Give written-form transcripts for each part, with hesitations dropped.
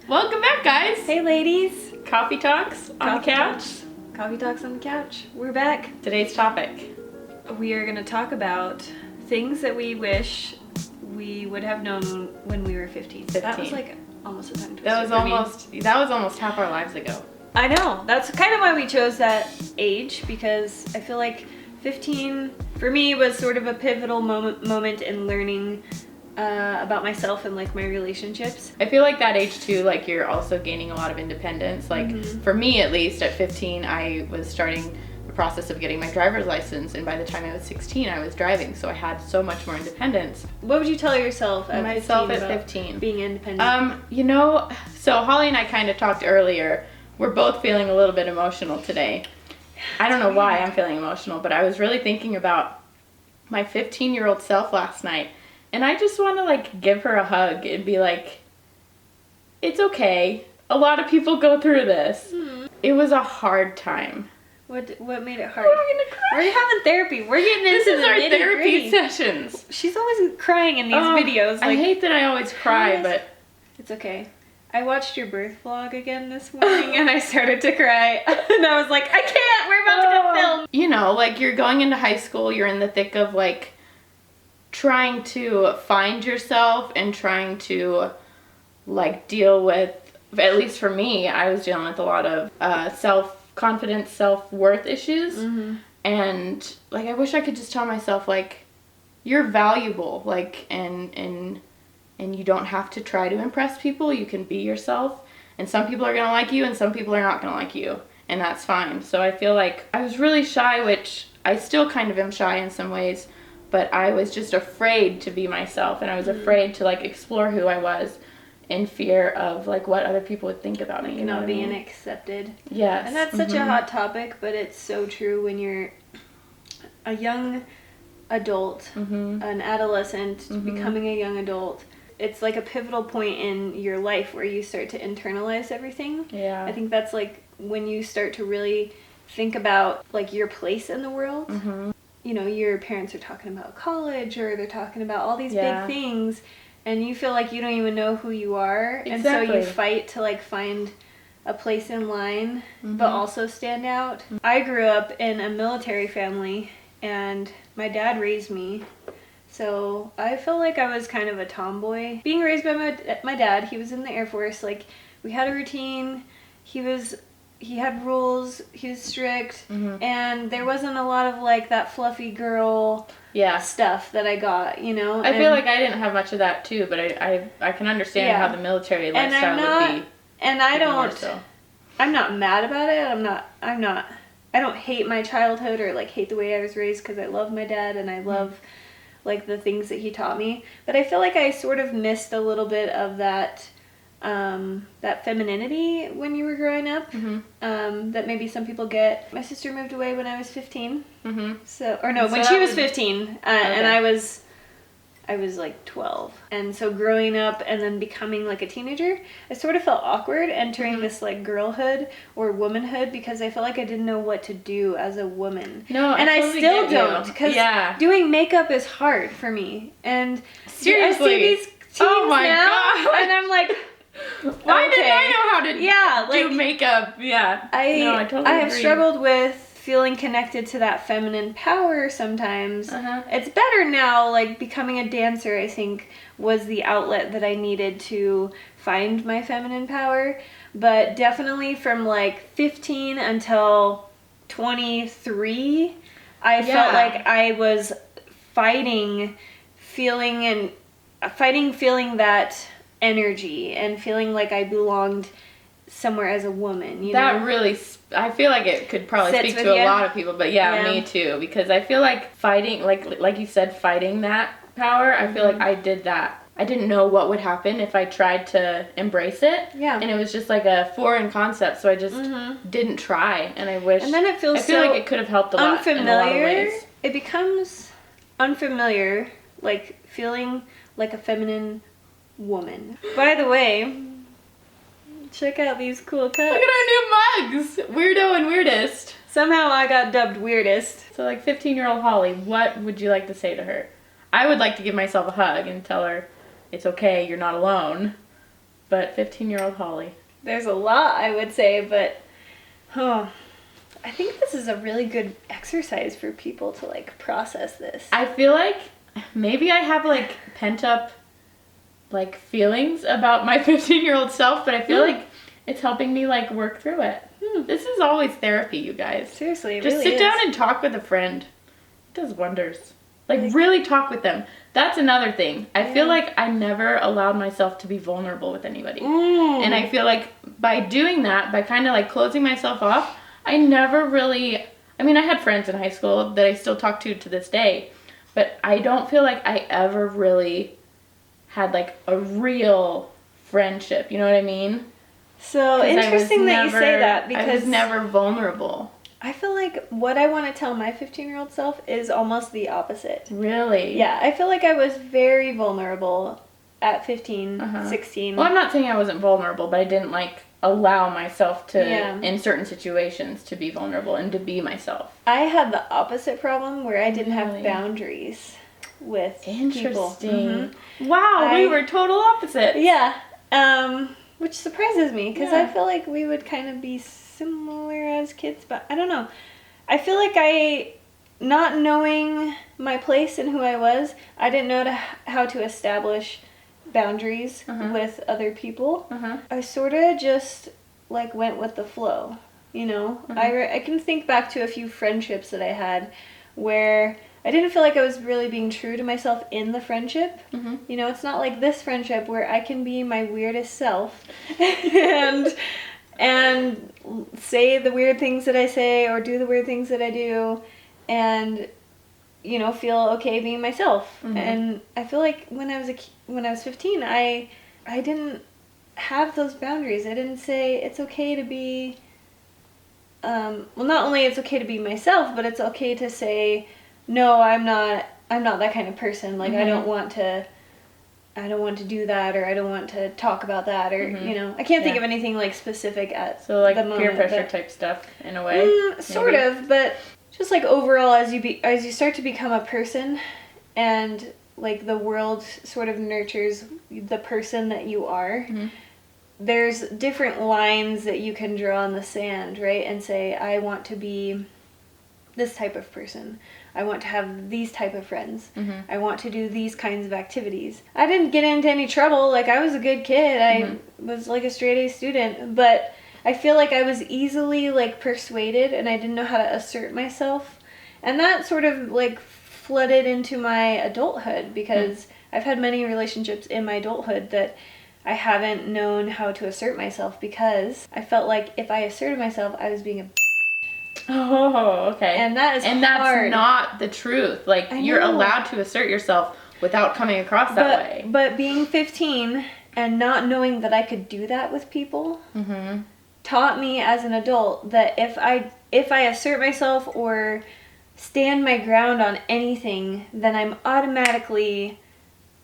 Welcome back, guys. Hey, ladies. Coffee Talks on the couch. Coffee Talks on the couch. We're back. Today's topic. We are going to talk about things that we wish we would have known when we were 15. That was like almost a tongue twister. That was almost half our lives ago. I know. That's kind of why we chose that age, because I feel like 15 for me was sort of a pivotal moment in learning about myself and like my relationships. I feel like that age too, like you're also gaining a lot of independence. Like for me, at least at 15, I was starting the process of getting my driver's license, and by the time I was 16, I was driving, so I had so much more independence. What would you tell yourself at 15 being independent? So Holly and I kind of talked earlier. We're both feeling a little bit emotional today. I don't know why I'm feeling emotional, but I was really thinking about my 15-year-old self last night. And I just want to like give her a hug and be like, it's okay. A lot of people go through this. It was a hard time. What made it hard? We're gonna cry. We're having therapy. We're getting into This is the our nitty-gritty. therapy sessions. She's always crying in these videos. I hate that I always cry, but it's okay. I watched your birth vlog again this morning and I started to cry. And I was like, I can't. We're about to film. You know, like you're going into high school. You're in the thick of like trying to find yourself and trying to like deal with, at least for me, I was dealing with a lot of self-confidence, self-worth issues. And like I wish I could just tell myself like, you're valuable, like, and you don't have to try to impress people. You can be yourself, and some people are gonna like you and some people are not gonna like you, and that's fine. So I feel like I was really shy, which I still kind of am shy in some ways, but I was just afraid to be myself, and I was afraid to like explore who I was in fear of like what other people would think about me, you know what I mean? Not being accepted. Yes. And that's such a hot topic, but it's so true when you're a young adult, an adolescent, becoming a young adult. It's like a pivotal point in your life where you start to internalize everything. Yeah. I think that's like when you start to really think about like your place in the world. You know, your parents are talking about college or they're talking about all these big things, and you feel like you don't even know who you are. Exactly. And so you fight to like find a place in line, but also stand out. I grew up in a military family and my dad raised me. So I felt like I was kind of a tomboy. Being raised by my dad, he was in the Air Force, like we had a routine, he had rules, he was strict, and there wasn't a lot of like that fluffy girl stuff that I got, you know? I feel like I didn't have much of that too, but I can understand how the military lifestyle would be. And I'm not mad about it. I don't hate my childhood or like hate the way I was raised, because I love my dad and I love like the things that he taught me, but I feel like I sort of missed a little bit of that that femininity when you were growing up, that maybe some people get. My sister moved away when I was 15, when she was 15, and I was like 12, and so growing up and then becoming like a teenager, I sort of felt awkward entering this like girlhood or womanhood, because I felt like I didn't know what to do as a woman. No, and I totally still don't, because doing makeup is hard for me. And seriously, I see these teens now, and I'm like, why did I know how to do makeup? I have struggled with feeling connected to that feminine power sometimes. It's better now. Like becoming a dancer, I think, was the outlet that I needed to find my feminine power. But definitely from like 15 until 23, I felt like I was fighting feeling that energy and feeling like I belonged somewhere as a woman, you know? Really, I feel like it could probably speak to a lot of people, but me too, because I feel like fighting, like you said, fighting that power, I feel like I did that. I didn't know what would happen if I tried to embrace it, and it was just like a foreign concept, so I just didn't try, and I wish, and then it feels I feel like it could have helped a lot in a lot of ways. It becomes unfamiliar, like feeling like a feminine woman. By the way, check out these cool cups. Look at our new mugs! Weirdo and weirdest. Somehow I got dubbed weirdest. So like 15-year-old Holly, what would you like to say to her? I would like to give myself a hug and tell her it's okay, you're not alone. But 15-year-old Holly. There's a lot, I would say, but I think this is a really good exercise for people to, like, process this. I feel like maybe I have, like, pent up, like, feelings about my 15-year-old self, but I feel like it's helping me, like, work through it. This is always therapy, you guys. Seriously, it just really sit is. down and talk with a friend. It does wonders. Like, really talk with them. That's another thing. I feel like I never allowed myself to be vulnerable with anybody. And I feel like by doing that, by kind of, like, closing myself off, I never really... I mean, I had friends in high school that I still talk to this day, but I don't feel like I ever really had, like, a real friendship. You know what I mean? So interesting that you say that, because I was never vulnerable. I feel like what I want to tell my 15-year-old self is almost the opposite. Really? Yeah, I feel like I was very vulnerable at 15, 16. Well, I'm not saying I wasn't vulnerable, but I didn't, like, allow myself to, in certain situations, to be vulnerable and to be myself. I had the opposite problem where I didn't have boundaries with people. Wow, we were total opposite. Yeah, which surprises me, because I feel like we would kind of be similar as kids, but I don't know. I feel like not knowing my place and who I was, I didn't know how to establish boundaries with other people. I sort of just, like, went with the flow, you know? I can think back to a few friendships that I had where I didn't feel like I was really being true to myself in the friendship. You know, it's not like this friendship where I can be my weirdest self and say the weird things that I say or do the weird things that I do and, you know, feel okay being myself. And I feel like when I was 15, I didn't have those boundaries. I didn't say it's okay to be well, not only it's okay to be myself, but it's okay to say, no, I'm not that kind of person. Like, I don't want to do that, or I don't want to talk about that, or, you know, I can't think of anything, like, specific at so, like, the moment. peer pressure type stuff, in a way? Sort of, but just, like, overall, as you start to become a person, and, like, the world sort of nurtures the person that you are, there's different lines that you can draw in the sand, right? And say, I want to be this type of person. I want to have these type of friends. I want to do these kinds of activities. I didn't get into any trouble. Like, I was a good kid. I was, like, a straight A student. But I feel like I was easily, like, persuaded, and I didn't know how to assert myself. And that sort of, like, flooded into my adulthood, because I've had many relationships in my adulthood that I haven't known how to assert myself, because I felt like if I asserted myself, I was being a Oh, okay. And that is hard. That's not the truth. Like, you're allowed to assert yourself without coming across that way. But being 15 and not knowing that I could do that with people taught me as an adult that if I assert myself or stand my ground on anything, then I'm automatically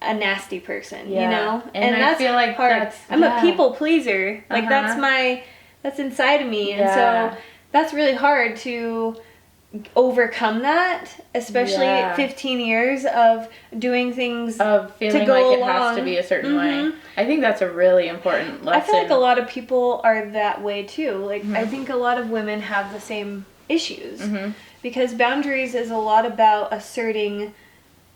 a nasty person, you know? And I that's feel like hard. I'm a people pleaser. Like, that's inside of me. And so that's really hard to overcome that, especially 15 years of doing things of feeling to go like along. It has to be a certain way. I think that's a really important lesson. I feel like a lot of people are that way too. Like, I think a lot of women have the same issues, because boundaries is a lot about asserting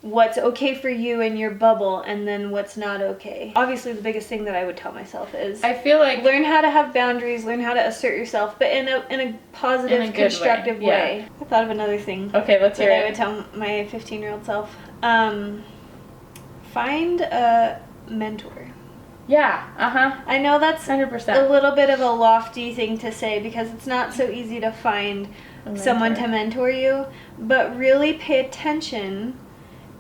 what's okay for you in your bubble, and then what's not okay. Obviously, the biggest thing that I would tell myself is, I feel like, learn how to have boundaries, learn how to assert yourself, but in a positive, constructive way. I thought of another thing. Okay, let's hear it. I would tell my 15-year-old self. Find a mentor. Yeah, I know that's 100%. a little bit of a lofty thing to say, because it's not so easy to find someone to mentor you, but really pay attention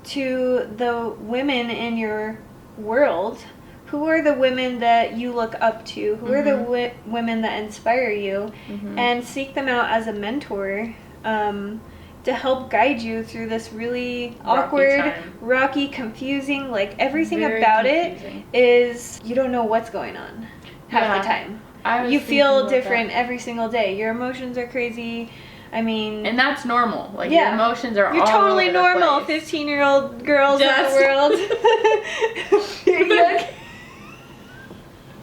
to the women in your world. Who are the women that you look up to? Who are the women that inspire you? And seek them out as a mentor to help guide you through this really awkward, rocky, confusing, like, everything about it is you don't know what's going on half the time. You feel different every single day. Your emotions are crazy. I mean... And that's normal. Like, your emotions are You're all totally over the normal, place. 15-year-old girls in the world.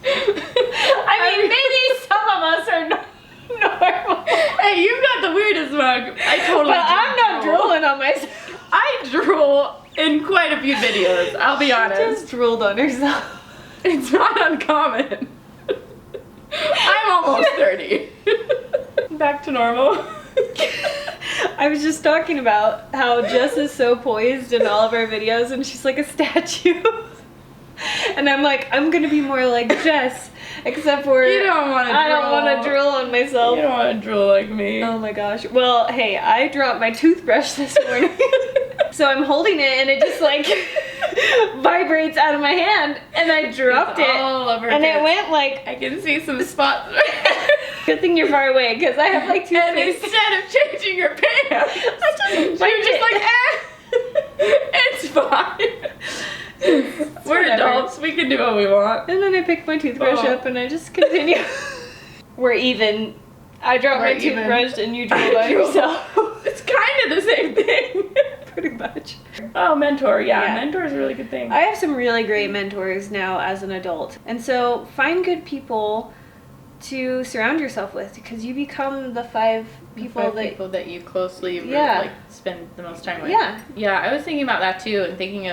I mean, maybe some of us are normal. Hey, you've got the weirdest mug. I totally. But I'm not drooling on myself. I drool in quite a few videos. I'll be honest. Just drooled on herself. It's not uncommon. I'm almost 30. Back to normal. I was just talking about how Jess is so poised in all of our videos and she's like a statue. And I'm like, I'm gonna be more like Jess, except for You don't want to drool. I don't want to drool on myself. You don't want to drool like me. Oh my gosh. Well, hey, I dropped my toothbrush this morning. So I'm holding it and it just like vibrates out of my hand and I dropped it. All over and it went like, I can see some spots. good thing you're far away because I have like And toothpaste. instead of changing your pants, I just you're just like, it's fine. We're whatever. adults. We can do what we want. And then I picked my toothbrush up and I just continue. We're even. I dropped my We're even. toothbrush and you drool by yourself. It's kind of the same thing. Pretty much. Oh, mentor. Yeah, Yeah. mentor is a really good thing. I have some really great mentors now as an adult. And so find good people to surround yourself with because you become the five people that you closely Yeah. like spend the most time with. Yeah. Yeah, I was thinking about that too and thinking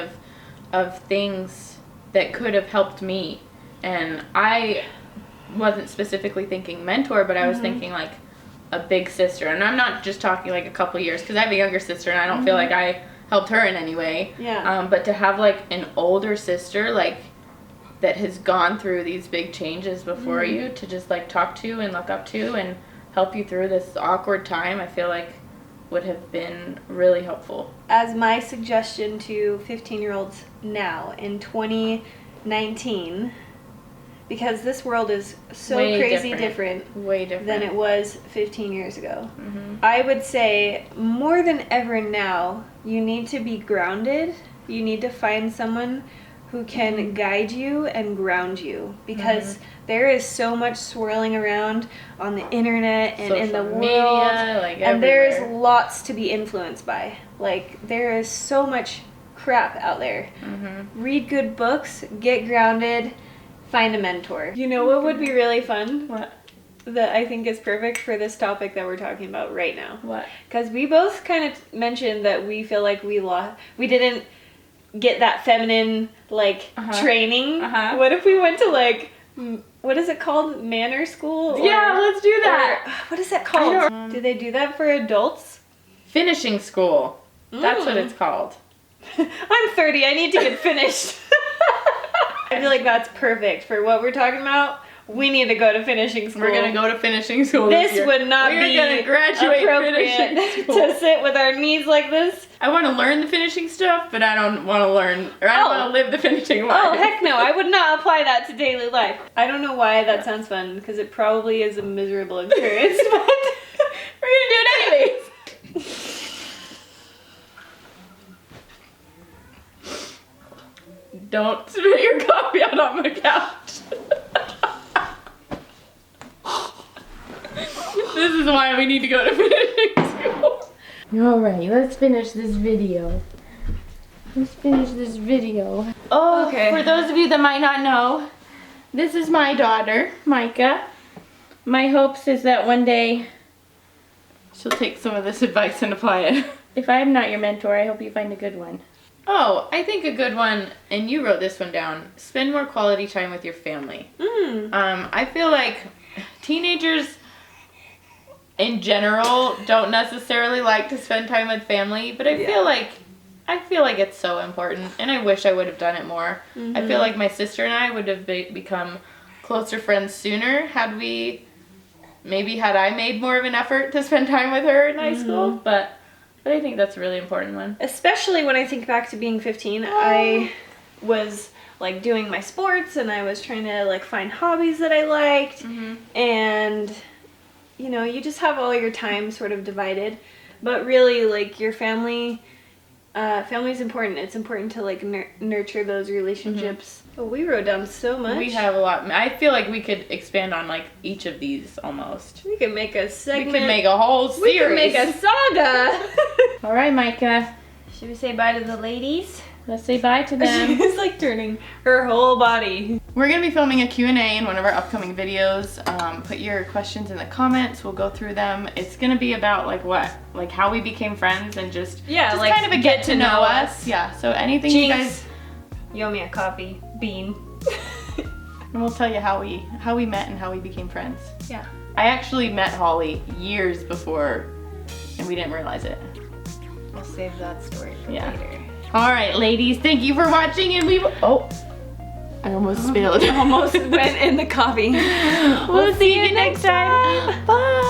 of things that could have helped me. And I wasn't specifically thinking mentor, but I was thinking like a big sister. And I'm not just talking like a couple years because I have a younger sister and I don't feel like I helped her in any way. Yeah. But to have like an older sister like that has gone through these big changes before you to just like talk to and look up to and help you through this awkward time, I feel like would have been really helpful. As my suggestion to 15-year-olds now in 2019, because this world is so Way crazy different Way different. than it was 15 years ago. Mm-hmm. I would say more than ever now, you need to be grounded. You need to find someone who can guide you and ground you because there is so much swirling around on the internet and in the Social world. media, like And there's everywhere. lots to be influenced by. Like, there is so much crap out there. Mm-hmm. Read good books, get grounded, find a mentor. You know what would be really fun? What? That I think is perfect for this topic that we're talking about right now. What? Because we both kind of mentioned that we feel like we didn't get that feminine, like, training. What if we went to, like, what is it called? Manor school? Yeah, let's do that. Or, what is that called? Do they do that for adults? Finishing school. That's what it's called. I'm 30. I need to get finished. I feel like that's perfect for what we're talking about. We need to go to finishing school. We're gonna go to finishing school. This year. would not We're be gonna graduate appropriate finishing school. to sit with our knees like this. I want to learn the finishing stuff, but I don't want to learn, or I don't want to live the finishing life. Oh, heck no. I would not apply that to daily life. I don't know why that sounds fun, because it probably is a miserable experience, but we're gonna do it anyways. Don't spit your coffee out on my couch. This is why we need to go to finishing school. Alright, let's finish this video. Oh, Okay. For those of you that might not know, this is my daughter, Micah. My hopes is that one day she'll take some of this advice and apply it. If I am not your mentor, I hope you find a good one. Oh, I think a good one, and you wrote this one down, spend more quality time with your family. I feel like teenagers in general don't necessarily like to spend time with family, but I feel like it's so important, and I wish I would have done it more. I feel like my sister and I would have become closer friends sooner had I made more of an effort to spend time with her in high school, but I think that's a really important one. especially when I think back to being 15, I was like doing my sports and I was trying to like find hobbies that I liked, and you know, you just have all your time sort of divided, but really like your family is important. It's important to like nurture those relationships. Oh, we wrote down so much. We have a lot. I feel like we could expand on like each of these almost. We could make a segment. We could make a whole series. We could make a saga. All right, Micah. Should we say bye to the ladies? Let's say bye to them. She's like turning her whole body. We're going to be filming a Q&A in one of our upcoming videos. Put your questions in the comments. We'll go through them. It's going to be about like what? Like how we became friends and just like kind of a get to know us. Yeah, so anything you guys... You owe me a coffee bean. And we'll tell you how we met and how we became friends. Yeah. I actually met Holly years before and we didn't realize it. We'll save that story for later. All right, ladies, thank you for watching, and we will... Oh, I almost spilled. Almost went in the coffee. We'll see you next time. Bye.